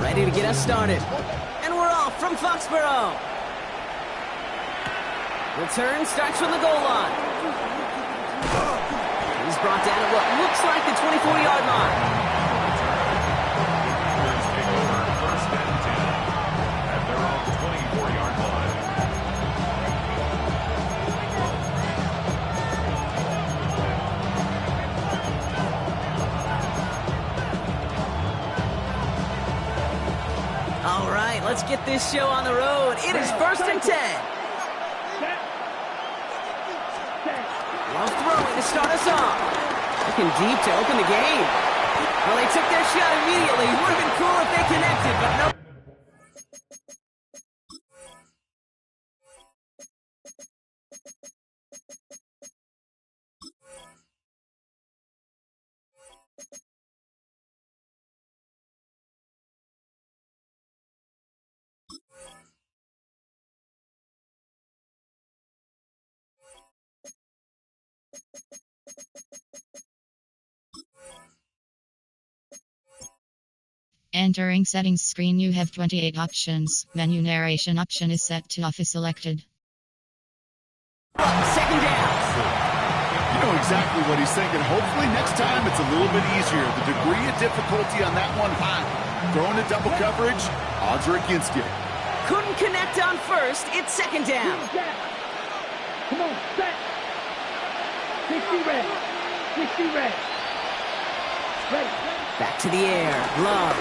ready to get us started. And we're off from Foxborough. Return starts from the goal line. He's brought down at what looks like the 24-yard line. First and 10. At their own 24-yard line. All right, let's get this show on the road. It is first and 10. Love throwing to start us off. Looking deep to open the game. Well, they took their shot immediately. Would have been cool if they connected, but no. Entering settings screen, you have 28 options. Menu narration option is set to off is selected. Second down. You know exactly what he's thinking. Hopefully next time it's a little bit easier. The degree of difficulty on that one high. Throwing a double coverage, odds are against you. Couldn't connect on first. It's second down. Come on, set. 60 red. 60 red. Ready. Back to the air. Love.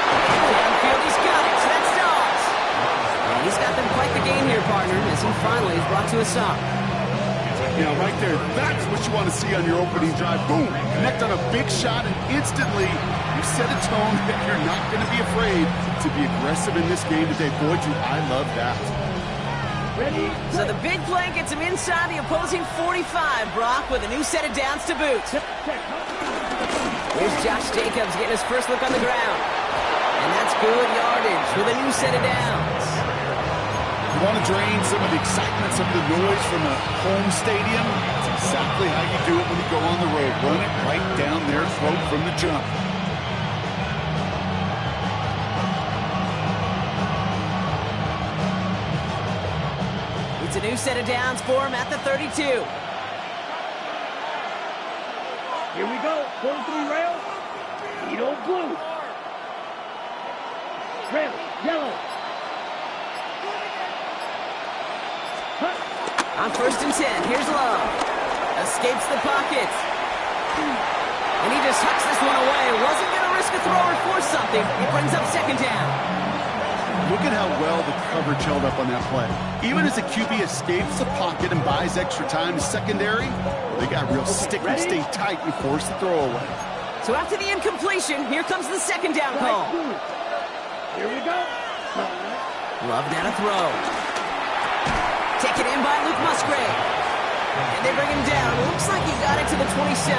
Downfield, he's got it. So that's Dawes. And he's got them quite the game here, partner, as he finally is brought to a stop. Yeah, right there. That's what you want to see on your opening drive. Boom! Connect on a big shot, and instantly you set a tone that you're not going to be afraid to be aggressive in this game today. Boy, do I love that. Ready? So the big play gets him inside the opposing 45, Brock, with a new set of downs to boot. Here's Josh Jacobs getting his first look on the ground. And that's good yardage with a new set of downs. You want to drain some of the excitement, some of the noise from a home stadium? That's exactly how you do it when you go on the road. Run it right down their throat from the jump. It's a new set of downs for him at the 32. Here we go. 43 rail. Edo blue. Trail. Yellow. On first and 10, here's Love. Escapes the pocket. And he just hucks this one away. Wasn't going to risk a throw or force something. It brings up second down. Look at how well the coverage held up on that play. Even as the QB escapes the pocket and buys extra time to secondary, they got real sticky, stay tight, and force the throw away. So after the incompletion, here comes the second down call. Here we go. Love down a throw. Taken in by Luke Musgrave. And they bring him down. Looks like he got it to the 27.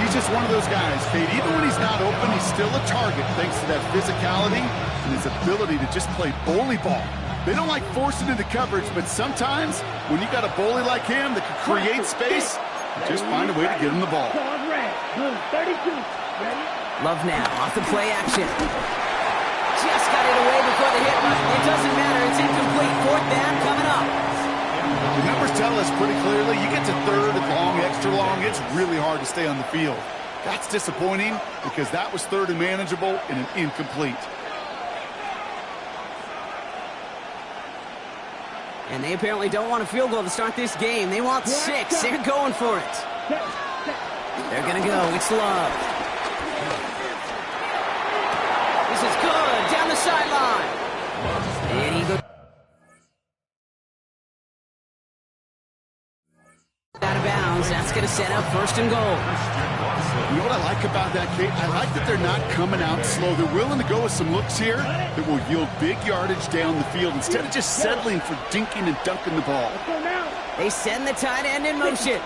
He's just one of those guys, Kate. Even when he's not open, he's still a target thanks to that physicality and his ability to just play bully ball. They don't like forcing into coverage, but sometimes when you got a bully like him that can create space, just find a way to get him the ball. 32. Ready? Love now, off the play action. Just got it away before the hit, but it doesn't matter. It's incomplete. Fourth down coming up. The numbers tell us pretty clearly, you get to third and long, extra long, it's really hard to stay on the field. That's disappointing because that was third and manageable and an incomplete. And they apparently don't want a field goal to start this game. They want 6. They're going for it. They're going to go. It's Love. This is good. Down the sideline. And he goes out of bounds. That's going to set up first and goal. You know what I like about that, Kate? I like that they're not coming out slow. They're willing to go with some looks here that will yield big yardage down the field instead of just settling for dinking and dunking the ball. They send the tight end in motion.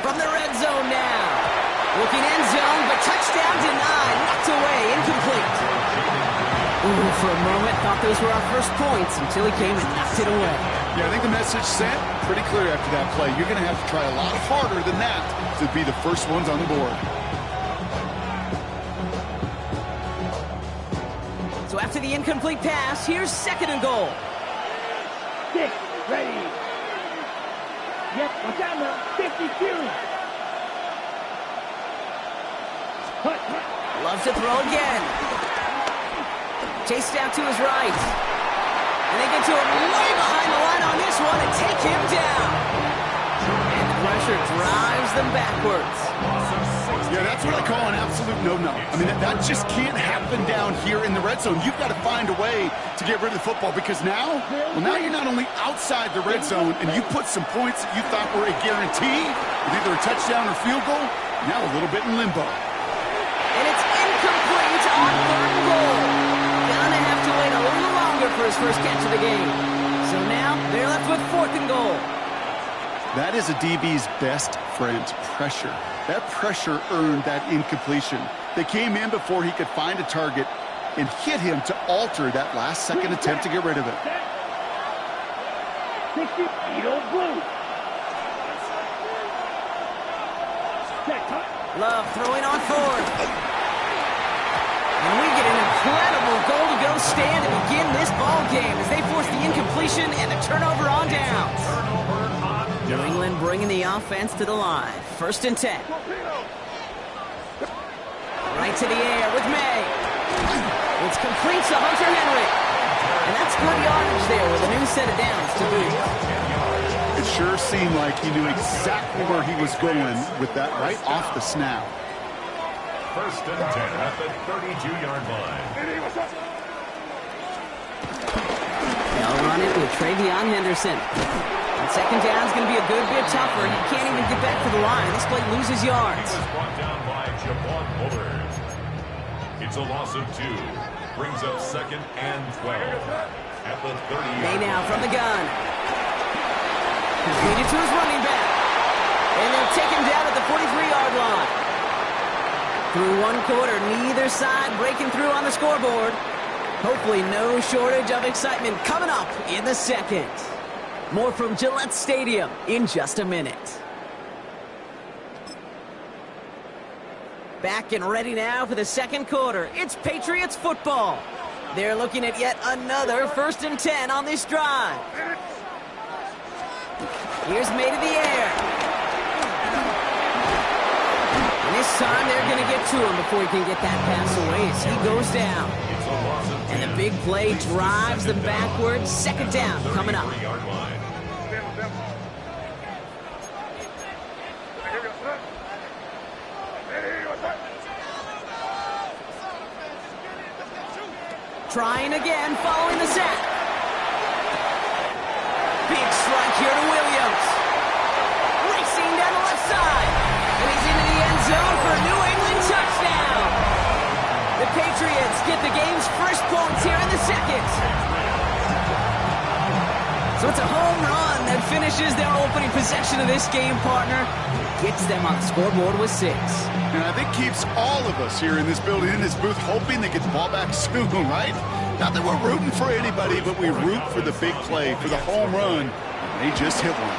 From the red zone now. Looking end zone, but touchdown denied. Knocked away, incomplete. Ooh, for a moment, thought those were our first points until he came and knocked it away. Yeah, I think the message sent pretty clear after that play. You're going to have to try a lot harder than that to be the first ones on the board. after the incomplete pass, here's 2nd and goal. 6, ready. Yep, watch out now. 50 series. Loves to throw again. Chased out to his right. And they get to him way behind the line on this one and take him down. And the pressure drives them backwards. Yeah, that's what I call an absolute no-no. I mean, that just can't happen down here in the red zone. You've got to find a way to get rid of the football because now you're not only outside the red zone and you put some points that you thought were a guarantee with either a touchdown or field goal, now a little bit in limbo. And it's incomplete on 3rd and goal. Gonna have to wait a little longer for his first catch of the game. So now they're left with 4th and goal. That is a DB's best friend, pressure. That pressure earned that incompletion. They came in before he could find a target and hit him to alter that last-second attempt to get rid of it. 60, Edo blue. Love throwing on 4th. And we get an incredible goal-to-go stand to begin this ball game as they force the incompletion and the turnover on downs. New England bringing the offense to the line. 1st and 10. Right to the air with May. It's complete to Hunter Henry. And that's good yardage there with a new set of downs to boot. It sure seemed like he knew exactly where he was going with that right off the snap. 1st and 10 at the 32-yard line. They'll run it with Travion Henderson. And 2nd down is going to be a good bit tougher. He can't even get back to the line. This play loses yards. He was brought down by Javon Bullard. It's a loss of 2. Brings up 2nd and 12 at the 30. May now from the gun. Completed to his running back. And they'll take him down at the 43-yard line. Through 1 quarter, neither side breaking through on the scoreboard. Hopefully no shortage of excitement coming up in the 2nd. More from Gillette Stadium in just a minute. Back and ready now for the 2nd quarter. It's Patriots football. They're looking at yet another 1st and 10 on this drive. Here's May to the air. And this time they're going to get to him before he can get that pass away as he goes down. And the big play drives them backwards. 2nd down coming up. Trying again following the sack. Big strike here to Williams. Racing down the left side. And he's into the end zone for a New England touchdown. The Patriots get the game's first points here in the 2nd. So it's a home run that finishes their opening possession of this game, partner. Gets them on the scoreboard with 6. And I think keeps all of us here in this building, in this booth, hoping they get the ball back soon, right? Not that we're rooting for anybody, but we root for the big play, for the home run. They just hit one.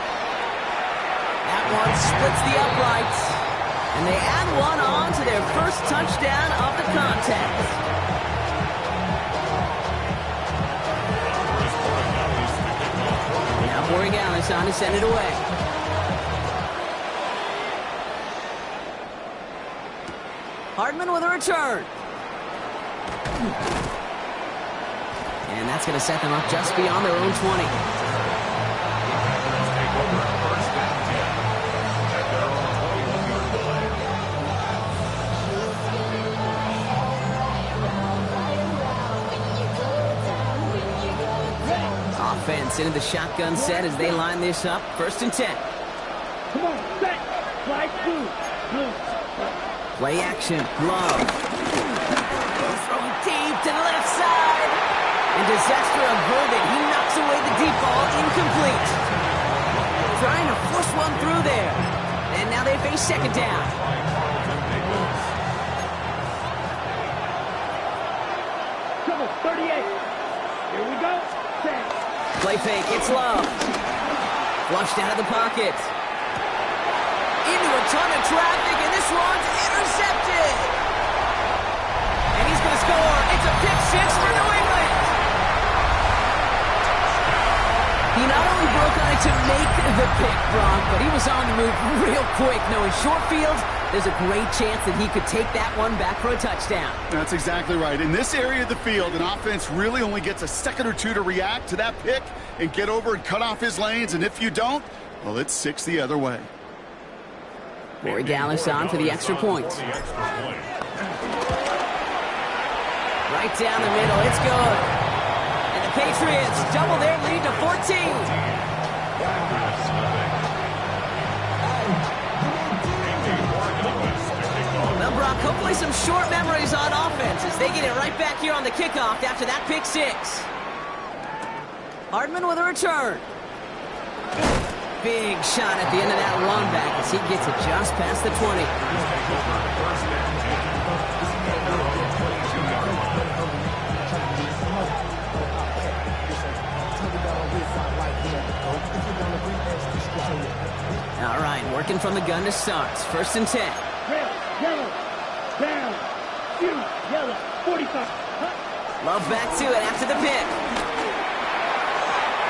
That one splits the uprights. And they add one on to their first touchdown of the contest. Now Borregales on to send it away. Hardman with a return. And that's going to set them up just beyond their own 20. Offense into the shotgun set as they line this up. 1st and 10. Come on, set. Flag blue. Blue. Play action. Love. Throw deep to the left side. And disaster averted. He knocks away the deep ball. Incomplete. Trying to force one through there. And now they face 2nd down. Come on, 38. Here we go. Set. Play fake. It's Love. Flushed out of the pocket. Into a ton of traffic, and this one's intercepted. And he's going to score. It's a pick 6 for New England. make the pick, Bronk, but he was on the move real quick. Knowing short field, there's a great chance that he could take that one back for a touchdown. That's exactly right. In this area of the field, an offense really only gets a second or two to react to that pick and get over and cut off his lanes, and if you don't, well, it's 6 the other way. Corey Dallas on for the extra point. Right down the middle, it's good. And the Patriots double their lead to 14. Well, Brock, hopefully some short memories on offense as they get it right back here on the kickoff after that pick six. Hardman with a return. Big shot at the end of that run back as he gets it just past the 20. All right, working from the gun to start. 1st and 10. Red, yellow, down, shoot, yellow, 45. Love back to it after the pick.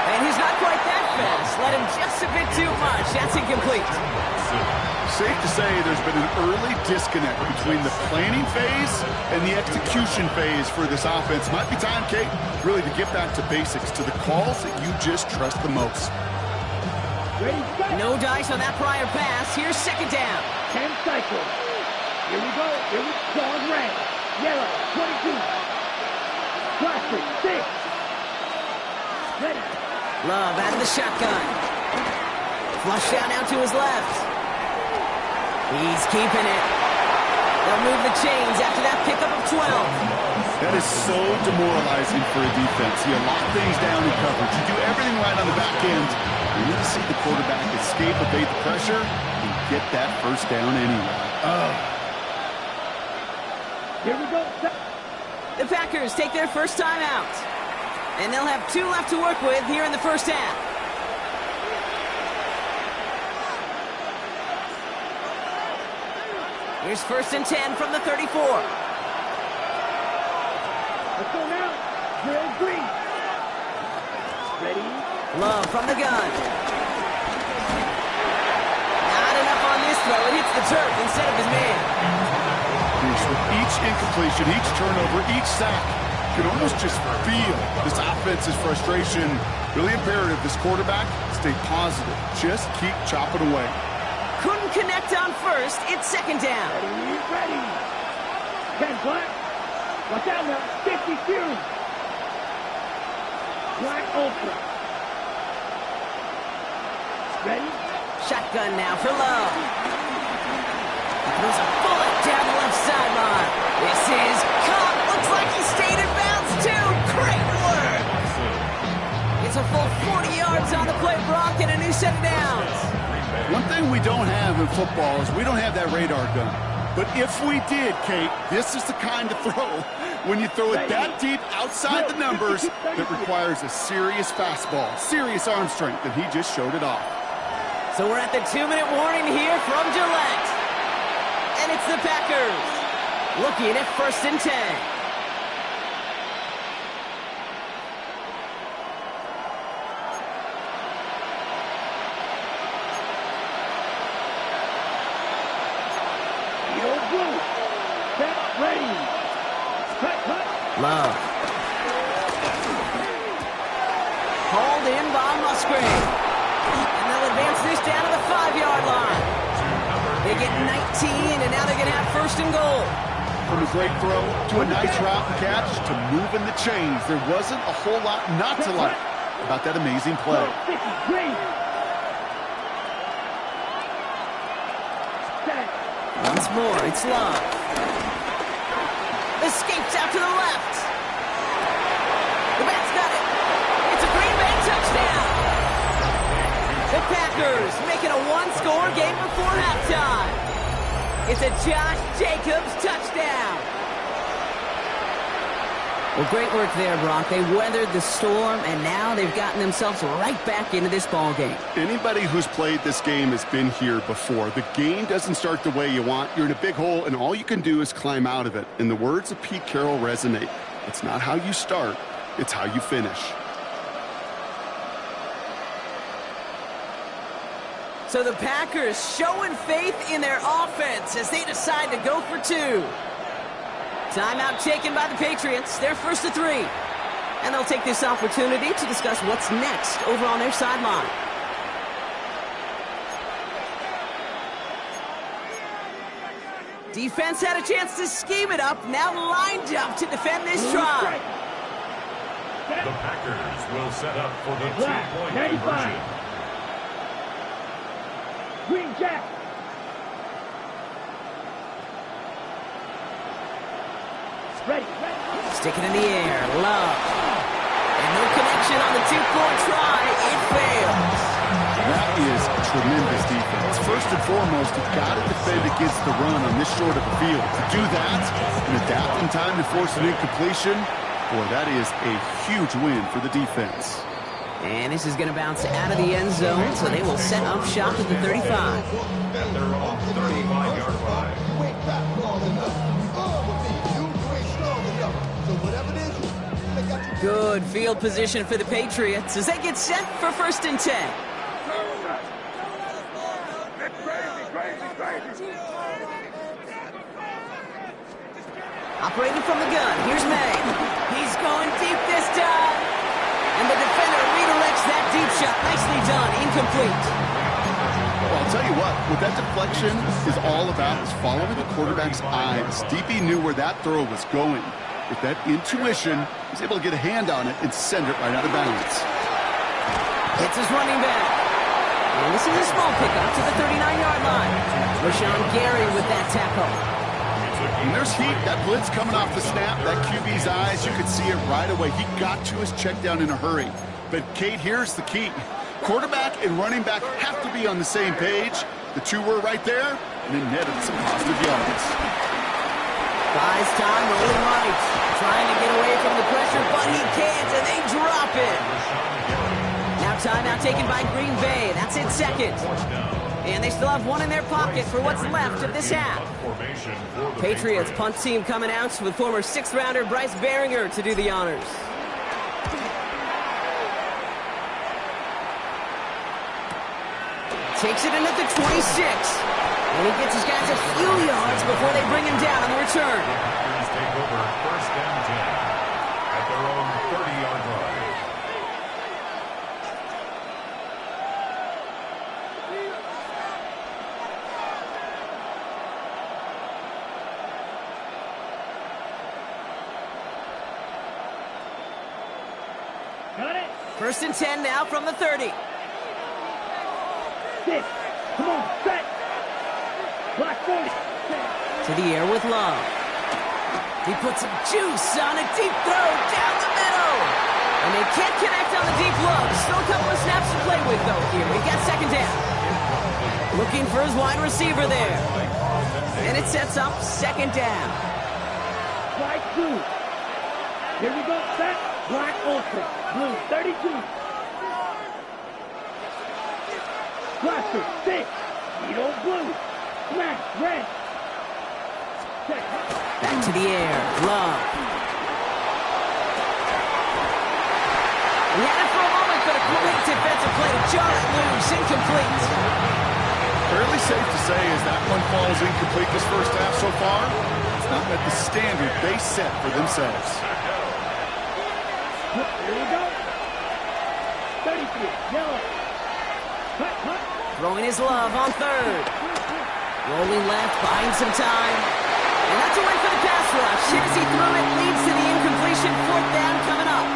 And he's not quite that fast. Let him just a bit too much. That's incomplete. Safe to say there's been an early disconnect between the planning phase and the execution phase for this offense. Might be time, Kate, really to get back to basics, to the calls that you just trust the most. Ready, set. No dice on that prior pass. Here's 2nd down. 10 cycles. Here we go. Here we go. Red, yellow, 22. Plastic, 6. Ready. Love out of the shotgun. Flush down out to his left. He's keeping it. They'll move the chains after that pickup of 12. That is so demoralizing for a defense. You lock things down in coverage. You do everything right on the back end. You need to see the quarterback escape, evade the pressure, and get that 1st down anyway. Here we go. Set. The Packers take their first time out. And they'll have 2 left to work with here in the 1st half. Here's 1st and 10 from the 34. Let's go now. Drill green. Ready. Love from the gun. Not enough on this throw. It hits the turf instead of his man. With each incompletion, each turnover, each sack, you can almost just feel this offense's frustration. Really imperative, this quarterback, stay positive. Just keep chopping away. Couldn't connect on 1st. It's 2nd down. Ready. 10 black. Watch out now. 50 Fury. Black Ultra. Ready. Shotgun now for Love. There's a bullet down the left sideline. This is caught. Looks like he stayed in bounds too. Great work. It's a full 40 yards on the play, Brock, and a new set of downs. One thing we don't have in football is we don't have that radar gun. But if we did, Kate, this is the kind of throw, when you throw it that deep outside the numbers, that requires a serious fastball, serious arm strength, and he just showed it off. So we're at the 2-minute warning here from Gillette. And it's the Packers looking at 1st and 10. Love. Hauled in by Musgrave. And they'll advance this down to the 5-yard line. They get 19, and now they're going to have 1st and goal. From a great throw to a nice route and catch to moving the chains, there wasn't a whole lot not to like about that amazing play. Once more, it's Love. Escapes out to the left. The Bats got it. It's a Green Bay touchdown. The Packers making a 1-score game before halftime. It's a Josh Jacobs touchdown. Well, great work there, Brock. They weathered the storm, and now they've gotten themselves right back into this ball game. Anybody who's played this game has been here before. The game doesn't start the way you want. You're in a big hole, and all you can do is climb out of it. And the words of Pete Carroll resonate. It's not how you start, it's how you finish. So the Packers showing faith in their offense as they decide to go for two. Timeout taken by the Patriots. They're first to 3. And they'll take this opportunity to discuss what's next over on their sideline. Defense had a chance to scheme it up, now lined up to defend this try. The Packers will set up for the two-point conversion. Green Jack. Ready. Stick it in the air. Love. And no connection on the two-point try. It fails. That is tremendous defense. First and foremost, you've got to defend against the run on this short of a field. To do that and adapt in time to force an incompletion, boy, that is a huge win for the defense. And this is going to bounce out of the end zone, so they will set up shop at the 35. At their own 35-yard line. Good field position for the Patriots as they get set for first and 10. Operating from the gun, here's May. He's going deep this time. And the defender redirects that deep shot. Nicely done, incomplete. Well, I'll tell you what that deflection is all about is following the quarterback's eyes. DB knew where that throw was going. With that intuition, he's able to get a hand on it and send it right out of bounds. Hits his running back. And this is a small pickup to the 39-yard line. Rashawn Gary with that tackle. And there's heat. That blitz coming off the snap. That QB's eyes, you could see it right away. He got to his check down in a hurry. But, Kate, here's the key. Quarterback and running back have to be on the same page. The two were right there, and then netted some positive yards. Buys time, rolling right. Trying to get away from the pressure, but he can't, and they drop it. Now timeout taken by Green Bay. That's it, second. And they still have one in their pocket for what's left of this half. Patriots punt team coming out with former 6th-rounder Bryce Behringer to do the honors. Takes it in at the 26. And he gets his guys a few yards before they bring him down on the return. Packers take over first and 10 at their own 30-yard line. Got it. First and 10 now from the 30. Six. Come on, set. Black 40. To the air with Love. He puts some juice on a deep throw down the middle. And they can't connect on the deep look. Still a couple of snaps to play with, though, here. We got second down. Looking for his wide receiver there. And it sets up second down. Strike 2. Here we go, set. Black ultra. Blue 32. Blaster 6. Needle blue. Smash red. Check. Back to the air. Love. He had it for a moment, but a great defensive play to jar it loose. Incomplete. Fairly safe to say as that one falls incomplete this first half so far, it's not met the standard they set for themselves. Here we go. 33. Yellow. Cut, cut. Throwing his Love on third. Rolling left, buying some time. And that's a win for the pass rush. As he threw it, leads to the incompletion. Fourth down coming up.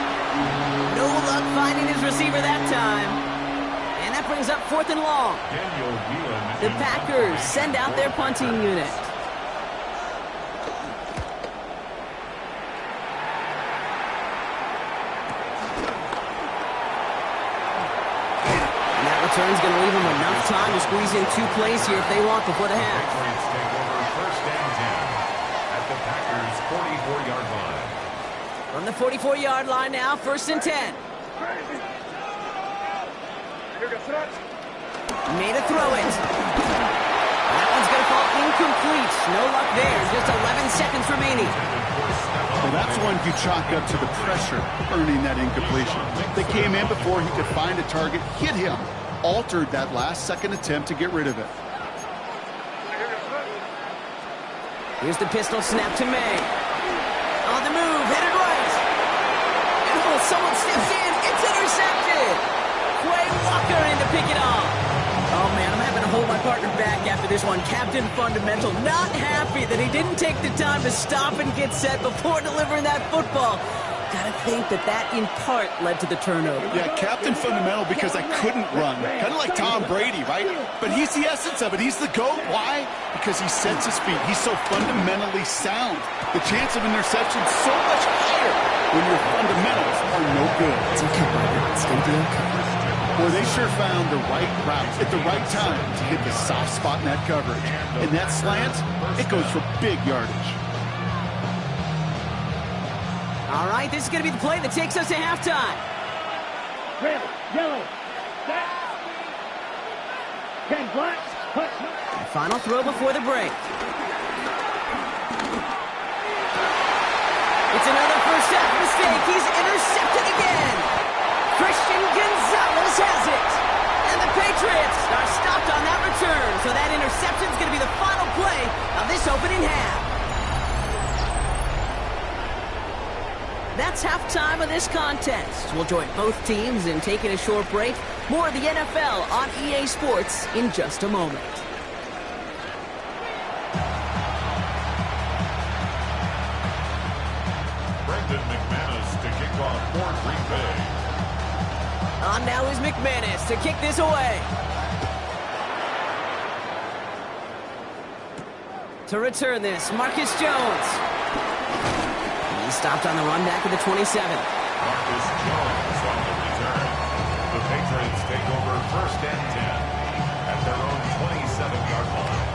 No luck finding his receiver that time. And that brings up fourth and long. The Packers send out their punting unit. And that return's going to leave them enough time to squeeze in 2 plays here if they want before the half. Patriots take over first and 10 at the Packers' 44-yard line. From the 44-yard line now, first and 10. Made a throw it. That one's going to fall incomplete. No luck there. Just 11 seconds remaining. Well, that's one you chalk up to the pressure earning that incompletion. They came in before he could find a target, hit him. altered that last-second attempt to get rid of it. Here's the pistol snap to May. On the move, hit it right. And someone steps in. It's intercepted. Quay Walker in to pick it off. Oh, man, I'm having to hold my partner back after this one. Captain Fundamental not happy that he didn't take the time to stop and get set before delivering that football. Gotta think that in part led to the turnover. Yeah, Captain Fundamental because I couldn't run. Kind of like Tom Brady, right? But he's the essence of it. He's the GOAT. Why? Because he sets his feet. He's so fundamentally sound. The chance of interception is so much higher when your fundamentals are no good. It's okay, brother. It's gonna be okay. Well, they sure found the right route at the right time to hit the soft spot in that coverage. And that slant, it goes for big yardage. All right, this is going to be the play that takes us to halftime. Red, yellow, set. 10 black, hut. Final throw before the break. It's another first half mistake. He's intercepted again. Christian Gonzalez has it. And the Patriots are stopped on that return. So that interception is going to be the final play of this opening half. That's halftime of this contest. We'll join both teams in taking a short break. More of the NFL on EA Sports in just a moment. Brendan McManus to kick off for Green Bay. On now is McManus to kick this away. To return this, Marcus Jones. Stopped on the run back at the 27. Marcus Jones on the return. The Patriots take over first and 10 at their own 27-yard line.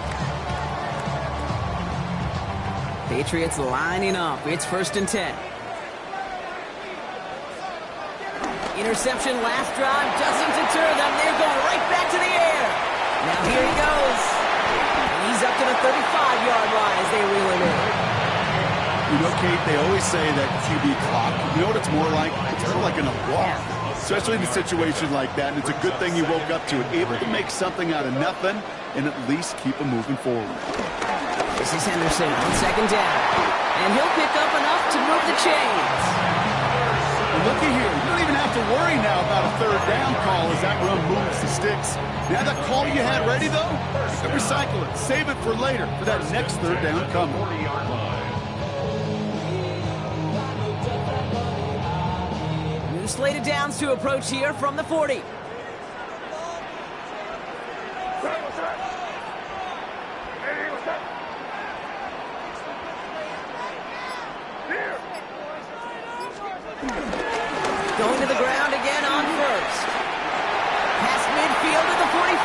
Patriots lining up. It's first and 10. Interception last drive doesn't deter them. They're going right back to the air. Now here he goes. He's up to the 35-yard line as they reel him in. You know, Kate, they always say that QB clock, you know what it's more like? It's more like an alarm, especially in a situation like that. And it's a good thing you woke up to it, able to make something out of nothing and at least keep them moving forward. This is Henderson on second down. And he'll pick up enough to move the chains. Well, looky here. You don't even have to worry now about a third down call as that run moves the sticks. Now that call you had ready, though, you can recycle it. Save it for later for that next third down coming. 40-yard line. Slated downs to approach here from the 40. Going to the ground again on first. Past midfield to the 45.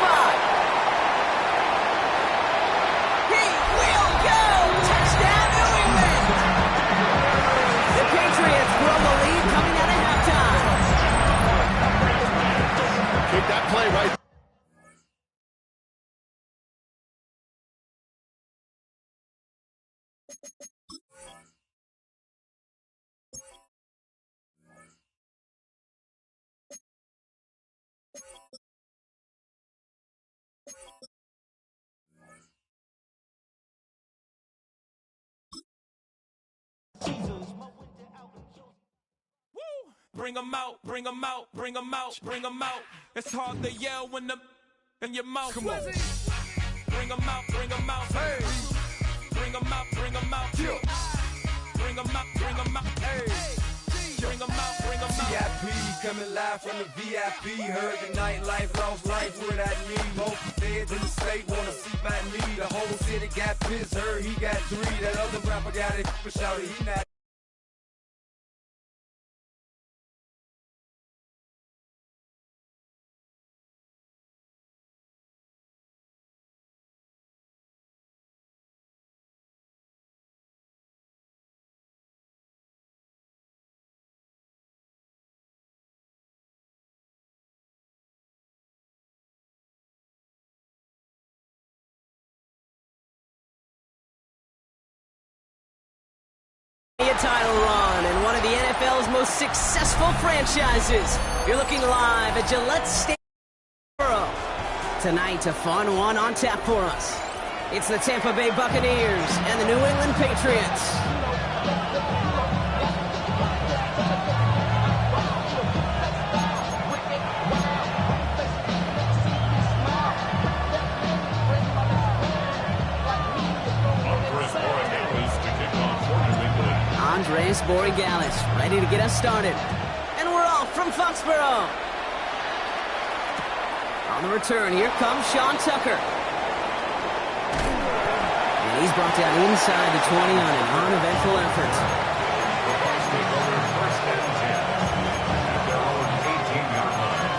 He will go! Touchdown, New England! The Patriots grow the lead coming out of halftime. Take that play right. Bring 'em out, bring 'em out, bring 'em out, bring 'em out. It's hard to yell when the in your mouth. Come on. Bring 'em out, bring 'em out. Hey. Bring 'em out, bring 'em out. Yeah. Bring 'em out, bring 'em out. Hey. Bring 'em out, bring 'em out. VIP coming live from the VIP. Heard the nightlife, lost life with that need. Both feds in the state wanna see by me. The whole city got pissed. Heard he got 3. That other rapper got it for shouted. He not. A title run and one of the NFL's most successful franchises. You're looking live at Gillette Stadium. Tonight, a fun one on tap for us. It's the Tampa Bay Buccaneers and the New England Patriots. Andres Borregales ready to get us started. And we're off from Foxborough. On the return, here comes Sean Tucker. And he's brought down inside the 20 on an uneventful effort. First and 10 at their own 18-yard line.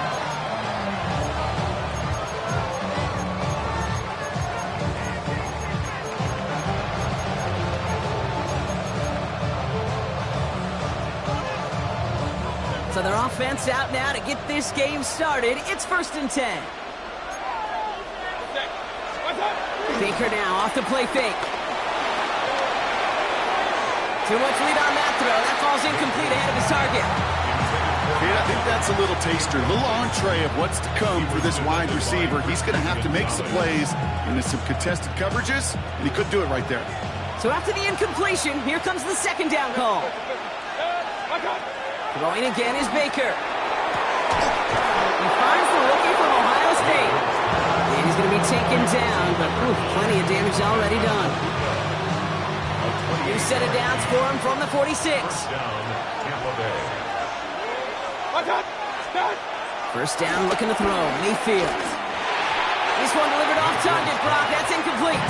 So their offense out now to get this game started. It's 1st and 10. Baker now off the play fake. Too much lead on that throw. That falls incomplete ahead of his target. Yeah, I think that's a little taster, a little entree of what's to come for this wide receiver. He's going to have to make some plays into some contested coverages, and he couldn't do it right there. So after the incompletion, here comes the 2nd down call. Throwing again is Baker. He finds the rookie from Ohio State. And he's going to be taken down, but plenty of damage already done. New set of downs for him from the 46. First down, looking to throw. Mayfield. This one delivered off target, Brock. That's incomplete.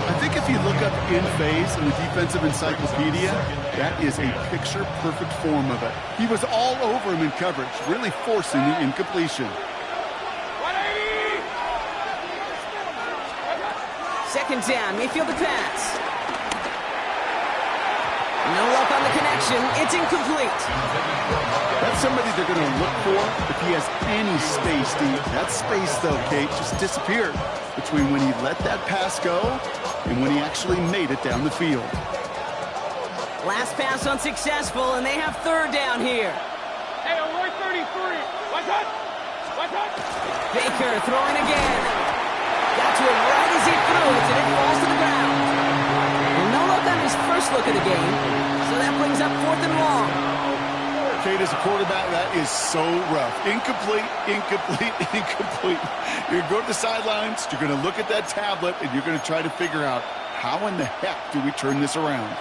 I think if you look up in phase in the defensive encyclopedia, that is a picture-perfect form of it. He was all over him in coverage, really forcing the incompletion. 2nd down, Mayfield to pass. No luck on the connection. It's incomplete. That's somebody they're going to look for if he has any space, Steve. That space, though, Kate, just disappeared between when he let that pass go and when he actually made it down the field. Last pass unsuccessful, and they have 3rd down here. Hey, we're 33. What's up? Baker throwing again. Got to it right as he threw it, and it falls to the ground. And no luck on his first look of the game, so that brings up 4th and long. Kate, as a quarterback, that is so rough. Incomplete, incomplete, incomplete. You're going to go to the sidelines, you're going to look at that tablet, and you're going to try to figure out how in the heck do we turn this around.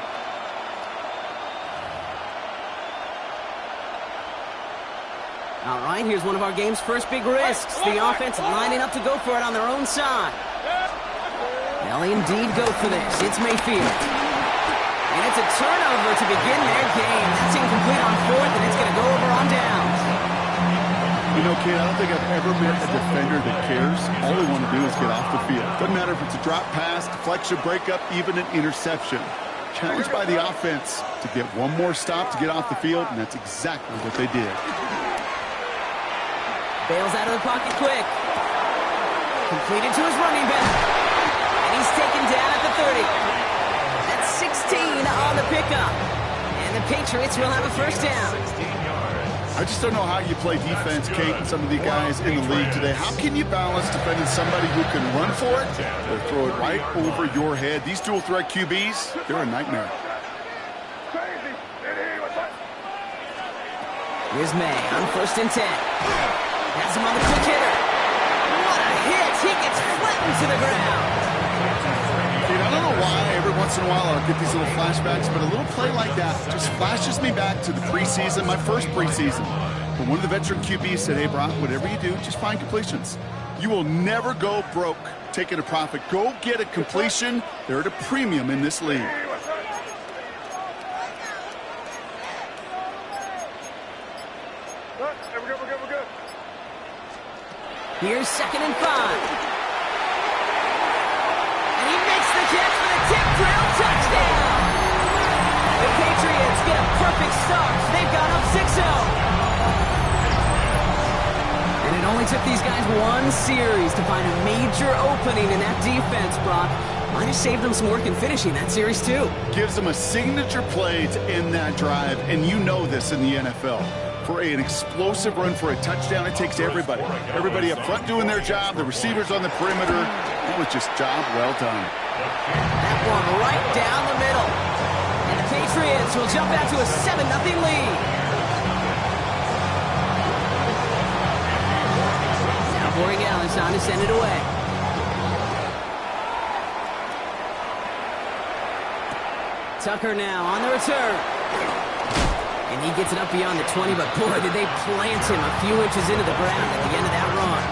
All right, here's one of our game's first big risks. The offense lining up to go for it on their own side. They'll indeed go for this. It's Mayfield. And it's a turnover to begin their game. That's incomplete on 4th, and it's going to go over on downs. You know, Kate, I don't think I've ever met a defender that cares. All they want to do is get off the field. Doesn't matter if it's a drop pass, deflection, breakup, even an interception. Challenged by the offense to get one more stop to get off the field, and that's exactly what they did. Bails out of the pocket quick. Completed to his running back. And he's taken down at the 30. That's 16 on the pickup. And the Patriots will have a 1st down. I just don't know how you play defense, Kate, and some of the guys in the league today. How can you balance defending somebody who can run for it or throw it right over your head? These dual threat QBs, they're a nightmare. Here's May on 1st and 10. Has him on the quick hitter. What a hit! He gets flattened to the ground. Dude, I don't know why every once in a while I'll get these little flashbacks, but a little play like that just flashes me back to the preseason, my first preseason. When one of the veteran QBs said, hey, Brock, whatever you do, just find completions. You will never go broke taking a profit. Go get a completion. They're at a premium in this league. Here's 2nd and 5. And he makes the catch for the tip-drill touchdown. The Patriots get a perfect start. They've gone up 6-0. And it only took these guys one series to find a major opening in that defense, Brock. Might have saved them some work in finishing that series, too. Gives them a signature play to end that drive, and you know this in the NFL. For an explosive run for a touchdown, it takes everybody. Everybody up front doing their job, the receivers on the perimeter. It was just job well done. That one right down the middle. And the Patriots will jump out to a 7-0 lead. Now Corey Gallen's on to send it away. Tucker now on the return. And he gets it up beyond the 20, but boy, did they plant him a few inches into the ground at the end of that run.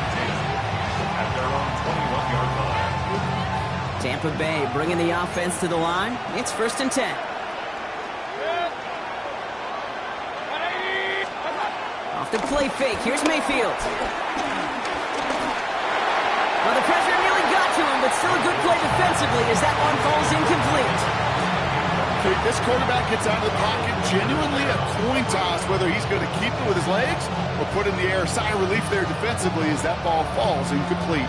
At their own 21-yard line. Tampa Bay bringing the offense to the line. It's 1st and 10. Off the play fake. Here's Mayfield. Well, the pressure nearly got to him, but still a good play defensively as that one falls incomplete. This quarterback gets out of the pocket, genuinely a coin toss, whether he's going to keep it with his legs or put in the air. Sigh of relief there defensively as that ball falls incomplete.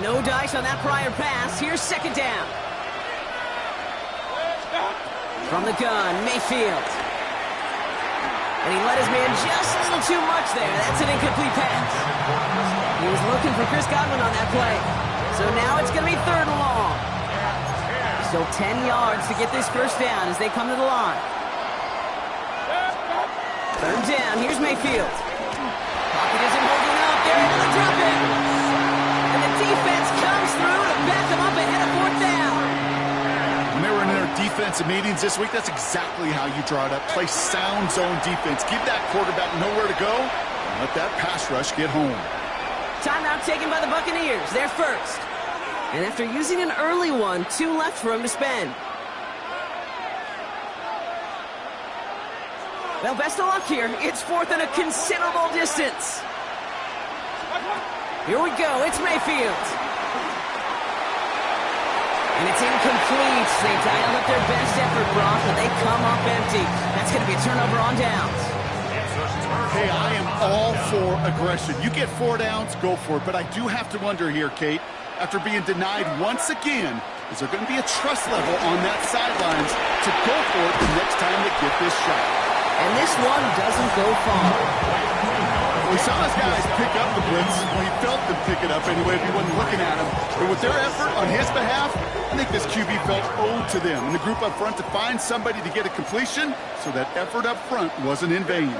No dice on that prior pass. Here's 2nd down. From the gun, Mayfield. And he let his man just a little too much there. That's an incomplete pass. He was looking for Chris Godwin on that play. So now it's going to be 3rd and long. Still 10 yards to get this 1st down as they come to the line. 3rd down. Here's Mayfield. Pocket isn't holding up. They're able to drop it. And the defense comes through to back them up ahead of 4th down. When they were in their defensive meetings this week, that's exactly how you draw it up. Play sound zone defense. Give that quarterback nowhere to go and let that pass rush get home. Timeout taken by the Buccaneers. They're first. And after using an early one, 2 left for him to spend. Well, best of luck here. It's 4th and a considerable distance. Here we go. It's Mayfield. And it's incomplete. They dialed up their best effort, Brock, but they come up empty. That's going to be a turnover on downs. Hey, I am all for aggression. You get 4 downs, go for it. But I do have to wonder here, Kate, after being denied once again, is there going to be a trust level on that sidelines to go for it the next time they get this shot? And this one doesn't go far. We saw his guys pick up the blitz. We felt them pick it up anyway if he wasn't looking at him. But with their effort on his behalf, I think this QB felt owed to them and the group up front to find somebody to get a completion so that effort up front wasn't in vain.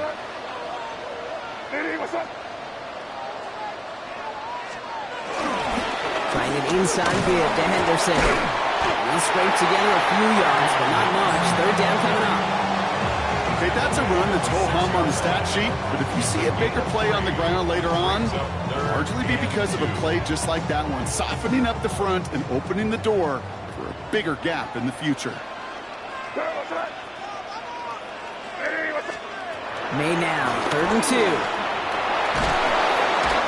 Trying an inside give to Henderson. He scraped together a few yards, but not much. 3rd down coming up. Okay, that's a run that's ho-hum on the stat sheet, but if you see a bigger play on the ground later on, it'll largely be because of a play just like that one, softening up the front and opening the door for a bigger gap in the future. May now, 3rd and 2.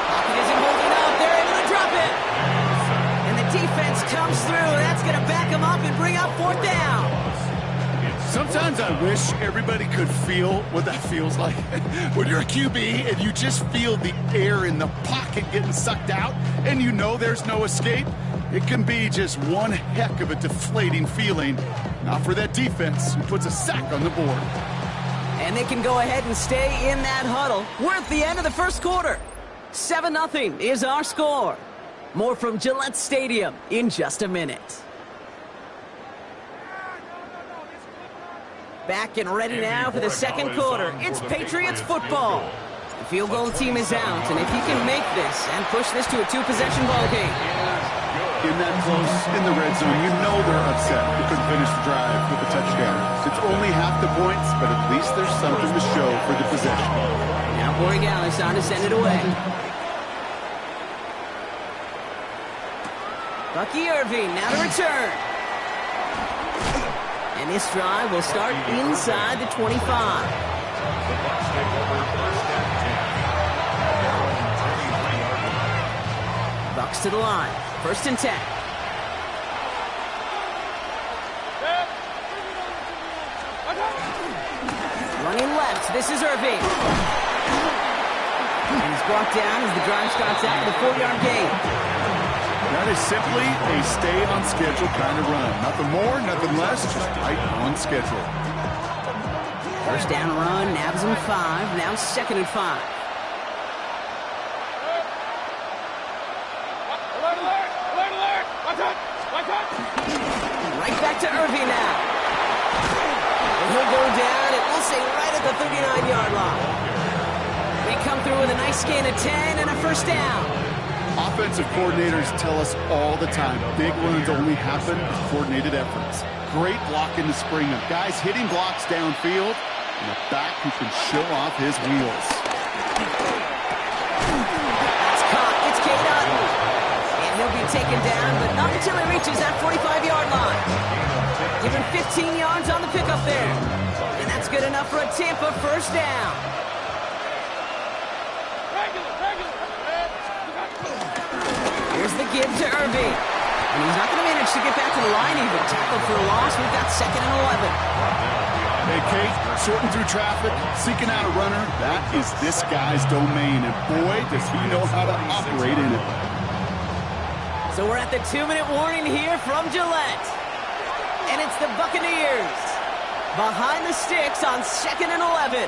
Pocket isn't holding up. They're able to drop it. And the defense comes through. That's going to back them up and bring up 4th down. Sometimes I wish everybody could feel what that feels like. When you're a QB and you just feel the air in the pocket getting sucked out and you know there's no escape, it can be just one heck of a deflating feeling. Not for that defense who puts a sack on the board. And they can go ahead and stay in that huddle. We're at the end of the 1st quarter. 7-0 is our score. More from Gillette Stadium in just a minute. Back and ready now for the 2nd quarter. It's Patriots football. The field goal team is out, and if he can make this and push this to a 2-possession ball game. In that close, in the red zone, you know they're upset. They couldn't finish the drive with a touchdown. It's only half the points, but at least there's something to show for the possession. Now Corey Gallen's on to send it away. Bucky Irving now to return. And this drive will start inside the 25. The Bucs take over 1st and 10. Bucs to the line. 1st and 10. Running left. This is Irving. And he's brought down as the drive starts out with a 4-yard gain. That is simply a stay on schedule kind of run. Nothing more, nothing less, just right on schedule. First down run, nabs him 5. Now 2nd and 5. Right back to Irving now. And he'll go down, and we'll say right at the 39-yard line. They come through with a nice gain of 10 and a first down. Offensive coordinators tell us all the time, big runs only happen with coordinated efforts. Great block in the spring of guys hitting blocks downfield, and a back who can show off his wheels. That's caught. It's Cade Otton. And he'll be taken down, but not until he reaches that 45-yard line. Give him 15 yards on the pickup there. And that's good enough for a Tampa first down. Here's the give to Irving. And he's not going to manage to get back to the line even. Tackle for a loss. We've got 2nd and 11. Hey, Kate, sorting through traffic, seeking out a runner, that is this guy's domain. And boy, does he know how to operate in it. So we're at the 2-minute warning here from Gillette. And it's the Buccaneers behind the sticks on 2nd and 11.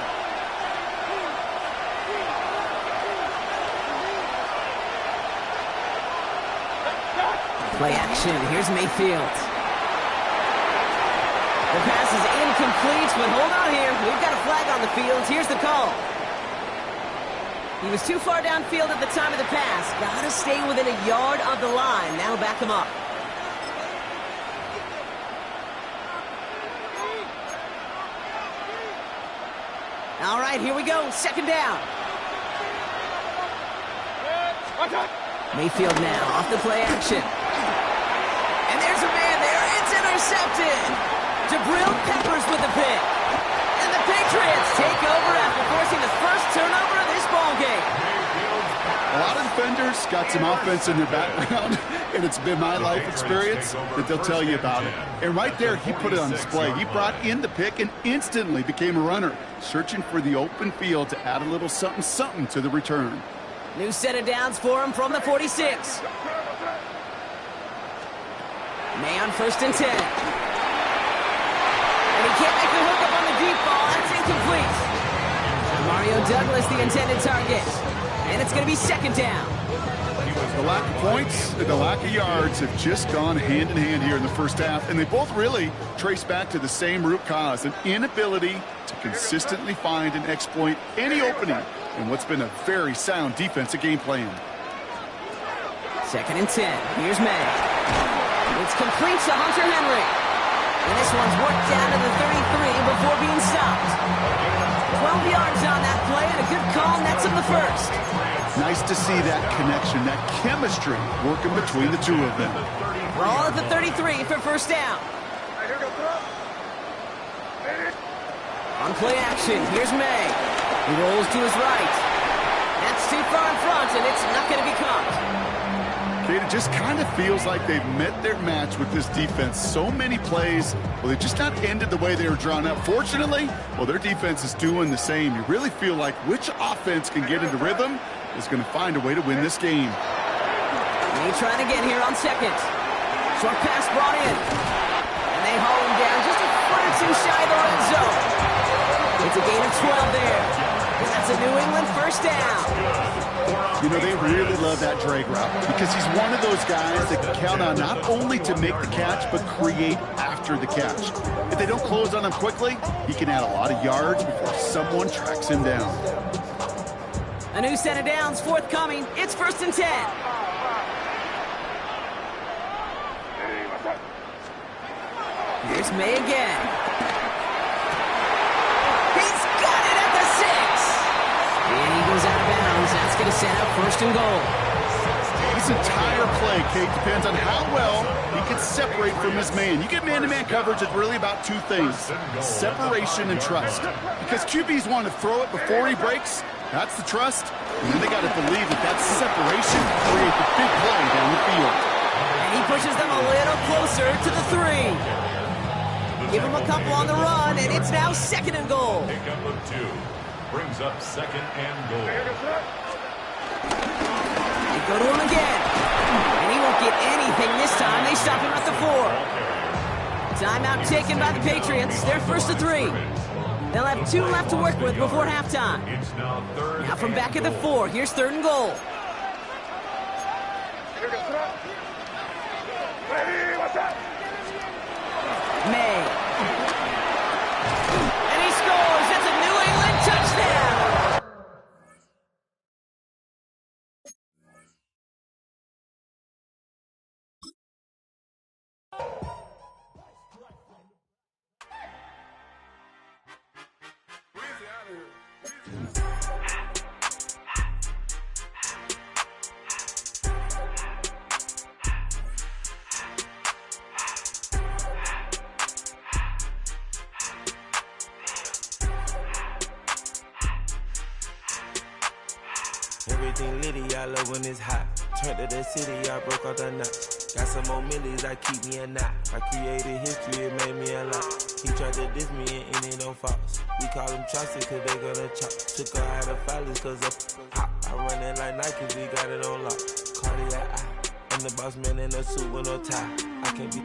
Play action. Here's Mayfield. The pass is incomplete, but hold on here. We've got a flag on the field. Here's the call. He was too far downfield at the time of the pass. Got to stay within a yard of the line. That'll back him up. All right, here we go. 2nd down. Mayfield now off the play action. And there's a man there. It's intercepted. Jabril Peppers with the pick. And the Patriots take over after forcing the first turnover of this ballgame. A lot of defenders got some offense in their background, and it's been my life experience that they'll tell you about it. And right there, he put it on display. He brought in the pick and instantly became a runner, searching for the open field to add a little something to the return. New set of downs for him from the 46. May on 1st and 10. And he can't make the hook up on the deep ball. That's incomplete. Mario Douglas, the intended target. And it's going to be 2nd down. The lack of points and the lack of yards have just gone hand in hand here in the first half, and they both really trace back to the same root cause, an inability to consistently find and exploit any opening in what's been a very sound defensive game plan. 2nd and 10. Here's May. It's complete to Hunter Henry. And this one's worked down to the 33 before being stopped. 12 yards on that play, and a good call nets him the first. Nice to see that connection, that chemistry working between the two of them. We're all at the 33 for first down. On play action, here's May. He rolls to his right. That's too far in front, and it's not going to be caught. Kate, it just kind of feels like they've met their match with this defense. So many plays, well, they just not ended the way they were drawn up. Fortunately, well, their defense is doing the same. You really feel like which offense can get into rhythm is going to find a way to win this game. May trying again here on 2nd. Short pass brought in. And they haul him down just a foot or two shy of the red zone. It's a gain of 12 there. And that's a New England first down. You know, they really love that drag route because he's one of those guys that can count on not only to make the catch, but create after the catch. If they don't close on him quickly, he can add a lot of yards before someone tracks him down. A new set of downs forthcoming. It's 1st and 10. Here's May again. He's got it at the 6. And he goes out of bounds. That's going to set up 1st and goal. His entire play, Kate, depends on how well he can separate from his man. You get man-to-man coverage, it's really about two things, separation and trust. Because QBs want to throw it before he breaks. That's the trust. And then they got to believe that that separation creates the big play down the field. And he pushes them a little closer to the 3. Give him a couple on the run, and it's now 2nd and goal. Pickup of 2 brings up 2nd and goal. They go to him again. And he won't get anything this time. They stop him at the 4. Timeout taken by the Patriots. They're 1st and 3. They'll have 2 left to work with before halftime. It's now third. Now from back at the 4, here's 3rd and goal. May. And he scores. That's a New England touchdown. Everything litty, I love when it's hot. Turned to the city, I broke out the knot. Got some more millies, I keep me a knot. I created history, it made me a lot. He tried to diss me and it don't false. We call him Chaucer cause they gonna chop. Took her out of filers cause of hot. I run it like Nike, we got it on lock. Cardiac eye. I'm the boss man in a suit with no tie. I can't be